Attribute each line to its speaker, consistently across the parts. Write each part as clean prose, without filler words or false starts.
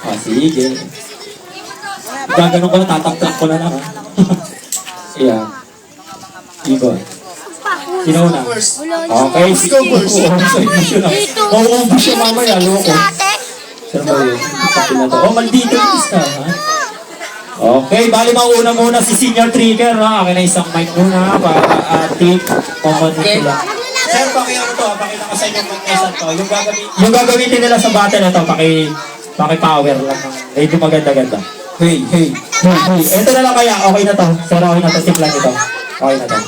Speaker 1: Ah, sige. Gaganon ko na, tatak-tak ko na lang. Ha? Yeah. Ibon. Sino na? Okay,
Speaker 2: Go first.
Speaker 1: Mauubos siya mamaya, loko. Saan ba yun? Kapil na to. Oh, maldito yung isa, ha? Okay, bali mauna muna si Senior Trigger, ha? Akin na isang mic muna para take common nila. Sir, ano to? Pakita ko sa inyo yung mesa to. Yung gagamitin nila sa battle na to, paki-power lang. Medyo maganda-ganda. Hey. Ito na lang kaya, okay na to. Sir, okay na to. Simplan ito. Okay na to.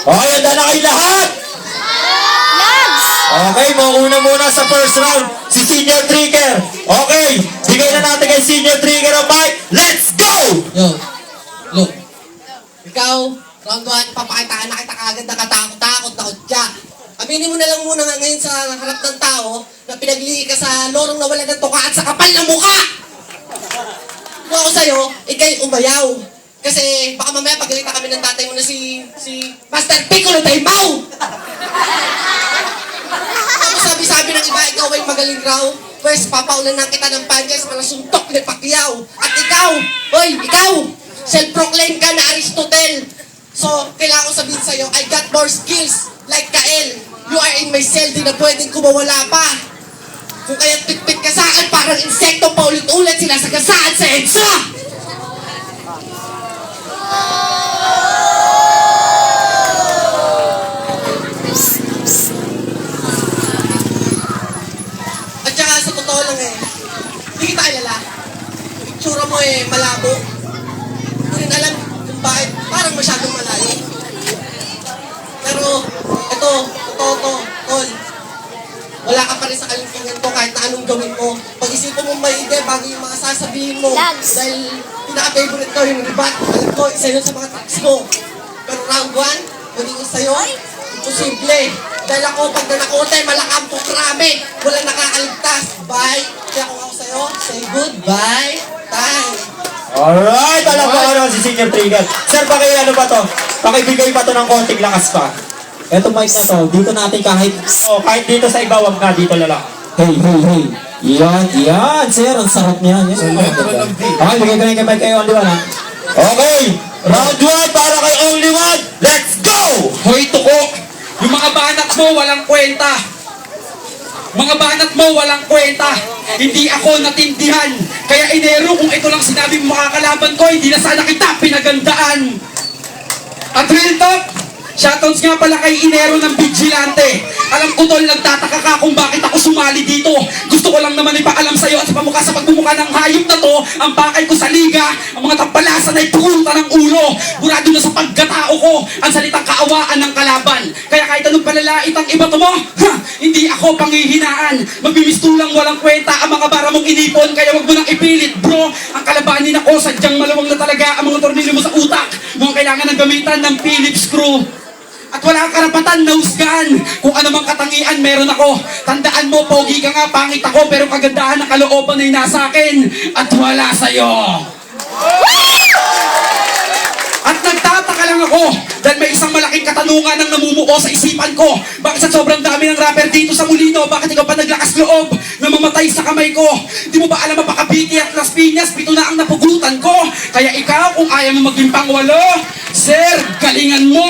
Speaker 1: Okay, handa na kayo lahat! Okay, mauna muna sa first round si Senior Trigger. Okay, bigay na natin kay Senior Trigger ang mic. Let's go!
Speaker 2: Yo, look. Ikaw, round 1, papakitaan na kita kagad na katakot-takot na kutya. Aminin mo na lang muna ngayon sa harap ng tao na pinaglihi ka sa lorong na wala ng tuka at sa kapal ng mukha! Kung ako sa'yo, ikay umayaw. Kasi baka mamaya pagalitan kami ng tatay mo na si Master Piccolo Taimaw! Tapos sabi-sabi ng iba, ikaw ay magaling raw. Pwes, papaulan na kita ng pancakes para suntok ni Pacquiao. At ikaw, self-proclaim ka na Aristotle. So, kailangan ko sabihin sa'yo, I got more skills like Kael. You are in my cell, di na pwedeng kumawala pa. Kung kaya't pitpit ka saan, parang insekto pa ulit-ulit sinasagasaan sa EDSA. At saka sa totoo lang hindi kita kilala. Itsura mo malabo. Hindi rin alam kung bakit parang masyadong malayo. Pero, ito, totoo to, tol. Wala ka pa rin sa kalimpungan ko kahit na anong gawin mo. Pag-isipan mo maigi bago yung mga sasabihin mo. Dahil pinaka-favorite ko yung ribat. Alam ko, isa yun sa mga tricks ko. Pero round 1, magiging sa'yo, imposible. Dahil ako, pag nanakote, malakampok rami. Walang nakakaligtas. Bye. Kaya kung ako sa'yo, say goodbye. Time.
Speaker 1: Alright, alam ko ano si Senior Trigger. Sir, ano ba to? Pakibigay pa to ng konting lakas pa. Eto mic na to, dito natin kahit dito sa iba, wag na dito lang. Hey. Yan, sir, ang sarap niyan. Okay, bigay ko na yung mic kay Only One, ha? Okay, round 1 para kay Only One. Let's go!
Speaker 3: Hoy, tuko! Yung mga banat mo walang kwenta. Mga banat mo walang kwenta. Hindi ako natindihan. Kaya Enero, kung ito lang sinabi mo makakalaban ko, hindi na sana kita pinagandaan. At real talk, shoutouts nga pala kay Enero ng Vigilante. Alam ko tol, nagtataka ka kung bakit ako sumali dito. Gusto ko lang naman ipaalam sa'yo at pamukha sa pagmumukha ng hayop na to, ang bakay ko sa liga, ang mga tampalasan ay pumunta ng ulo. Burado na sa pagkatao ko, ang salitang kaawaan ng kalaban. Kaya kahit anong palalait ang iba to mo, hindi ako panghihinaan. Magbimistulang walang kwenta ang mga bara mong inipon, kaya wag mo nang ipilit bro. Ang kalabanin ako, sadyang malawang na talaga ang mga tornilyo mo sa utak. Mukhang kailangan ng gamitan ng Phillips screw. At wala kang karapatan na husgahan. Kung ano mang katangian meron ako. Tandaan mo, pogi ka nga, pangit ako, pero kagandahan ng kalooban ay nasa akin at wala sa'yo. At nagtataka lang ako dahil may isang malaking katanungan ang namumuo sa isipan ko. Bakit sa sobrang dami ng rapper dito sa Molino, bakit ikaw pa naglakas loob na mamatay sa kamay ko? Di mo ba alam ang Makabiti at Las Piñas, pito na ang napugutan ko? Kaya ikaw, kung ayaw mo maging pangwalo, sir, galingan mo!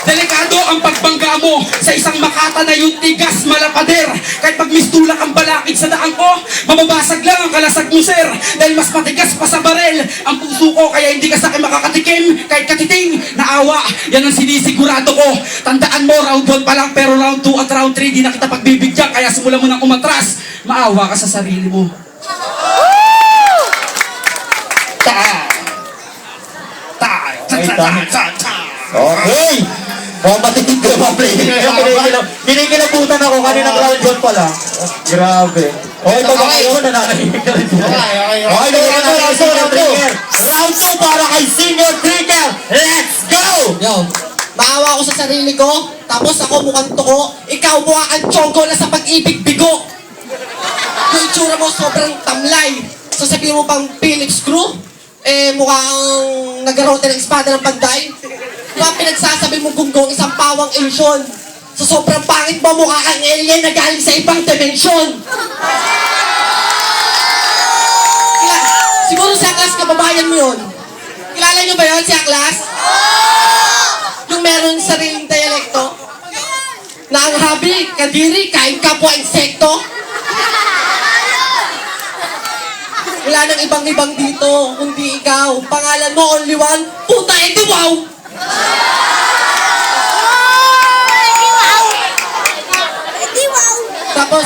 Speaker 3: Delikado ang pagbangga mo sa isang Makata na yung tigas malapader. Kahit pag mistulak ang balakid sa daan ko, mababasag lang ang kalasag mo, sir. Dahil mas matigas pa sa barel ang puso ko, kaya hindi ka sa akin makakatikim. Kahit katiting, naawa, yan ang sinisigurado ko. Tandaan mo, round 1 pa lang, pero round 2 at round 3 di na kita pagbibigyan. Kaya simula mo nang umatras, maawa ka sa sarili mo.
Speaker 1: Okay! Matitig ka ba, play? Kinikilabutan ako kaninang round 1 pala. Grabe. Okay, pag kayo, nananahinig ka rin. Okay, round 2 para kay Senior Trigger. Let's go!
Speaker 2: Yo, maawa ako sa sarili ko, tapos ako mukhang tuko, ikaw mukha kang tiyonggo na sa pag-ibig bigo. Yung itsura mo sobrang tamlay. Sasabihin mo pang Phillips screw, mukhang nagarote ng espada ng panday. Mga pinagsasabi mo gunggong isang pawang ilusyon. Sa sobrang pangit mo, mukha kang alien na galing sa ibang dimensyon. Siguro si Aklas, kababayan mo yun. Kilala niyo ba yun, si Aklas? Yung meron sariling dialekto? Na ang habi, kadiri, kain kapwa insekto? Wala nang ibang-ibang dito, kundi ikaw. Pangalan mo, only one, puta, edi wow! Tapos,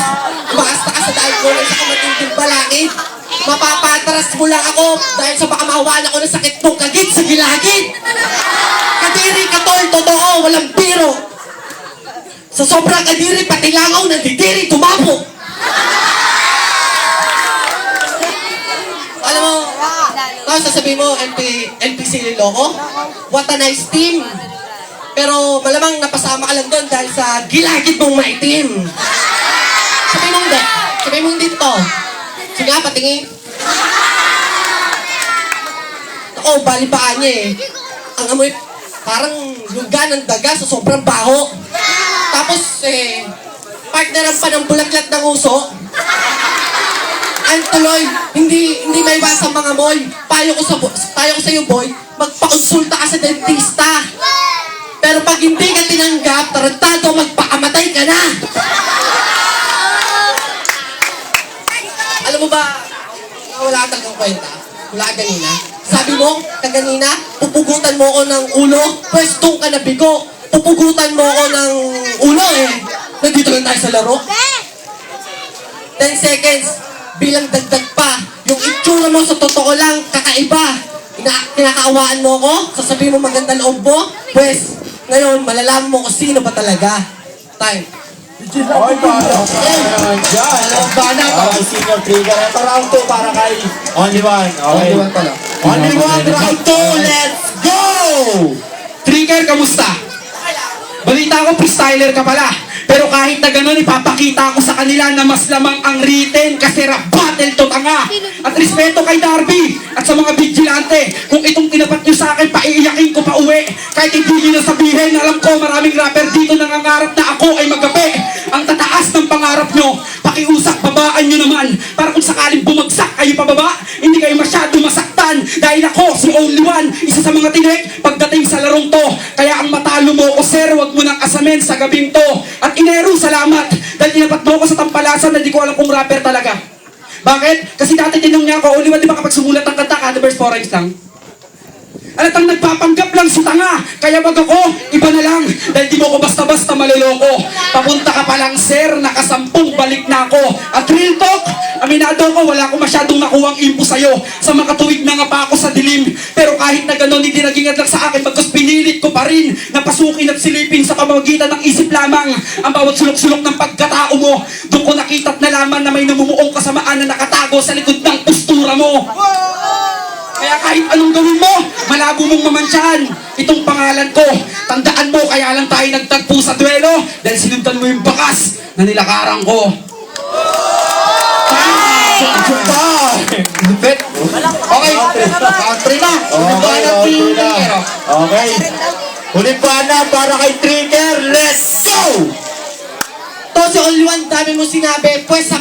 Speaker 2: umaasta ka sa dahil ko ng sa kamatinding balangit. Mapapatras mo lang ako dahil sa baka mahawaan ako ng sakit mong kagit sa gilagid. Kadiri, katol, totoo, walang biro. Sa sobrang kadiri, pati langaw, nandidiri, tumapo. Alam mo, sasabihin mo, NPC Liloko? What a nice team. Pero malamang napasama ka lang doon dahil sa gilagid mong maitim. Sabi mong hindi. Sabi mong dito. Sige nga, patingin. Ako, balibaan niya eh. Ang amoy, parang luga ng daga sa sobrang baho. Tapos, partneran pa ng bulaklat ng uso. Ang tuloy, hindi may iwasan mga moy. Payo ko sa iyo, boy, magpakonsulta ka sa dentista. Pero pag hindi ka tinanggap, tarantado, magpakamatay ka na. Alam mo ba, wala ka talagang kwenta. Wala ka ganina. Sabi mo, kaganina, pupugutan mo ako ng ulo, pwes doon ka nabigo. Pupugutan mo ako ng ulo eh. Nandito lang tayo sa laro. 10 seconds, bilang dagdag pa. Yung itsura mo sa totoo lang, kakaiba. Kinakaawaan mo ako, sasabihin mo maganda loob mo, pwes, ngayon, malalaman mo kung sino ba talaga. Time.
Speaker 1: Okay, para. Ayan, dyan. Okay, senior trigger. Ito round 2 para kay only one. Okay.
Speaker 4: Only one pala.
Speaker 1: Only one, round 2. Let's go!
Speaker 3: Trigger, kamusta? Balita ko, freestyler ka pala. Pero kahit na gano'n, ipapakita ko sa kanila na mas lamang ang written kasi rap battle to tanga. At respeto kay Darby at sa mga vigilante. Kung itong tinapat nyo sa akin, paiiyakin ko pa uwi. Kahit hindi nyo nasabihin, alam ko maraming rapper dito nangangarap na ako ay magapi. Ang tataas ng pangarap nyo, pakiusap, babaan nyo naman. Para kung sakaling bumagsak kayo pababa, hindi kayo masyado masaktan. Dahil ako, si Only One, isa sa mga tinik pagdating sa larong to. Kaya ang matalo mo ko, sir, wag mo nang asamin sa gabing to. At Inero, salamat. Dahil inapat mo ko sa tampalasan na di ko alam kung rapper talaga. Bakit? Kasi dati tinong niya ako, Only One, di ba kapag sumulat ang kanta, kada verse 4 rhymes lang? Alatang nagpapanggap lang si tanga. Kaya wag ako, iba na lang. Dahil di mo ko basta-basta maloloko. Papunta ka pa lang, sir, nakasampung balik na ako. At real talk, aminado ko, wala ko masyadong nakuwang impo sa'yo. Sa makatuwid na nga pa ako sa dilim. Pero kahit na gano'n, hindi naging adlak sa akin. Bagkus pinilit ko pa rin na pasukin at silipin sa pamamagitan ng isip lamang. Ang bawat sulok-sulok ng pagkatao mo. Doon ko nakita't nalaman na may namumuong kasamaan na nakatago sa likod ng postura mo. Kaya kahit anong gawin mo, malabo mong mamantsahan itong pangalan ko. Tandaan mo, kaya lang tayo nagtagpo sa duelo dahil sinundan mo yung bakas na nilakaran ko.
Speaker 4: Okay, country na.
Speaker 1: Okay. Huling na para kay Trigger. Let's go!
Speaker 2: To si Only One, dami mo sinabi, pwes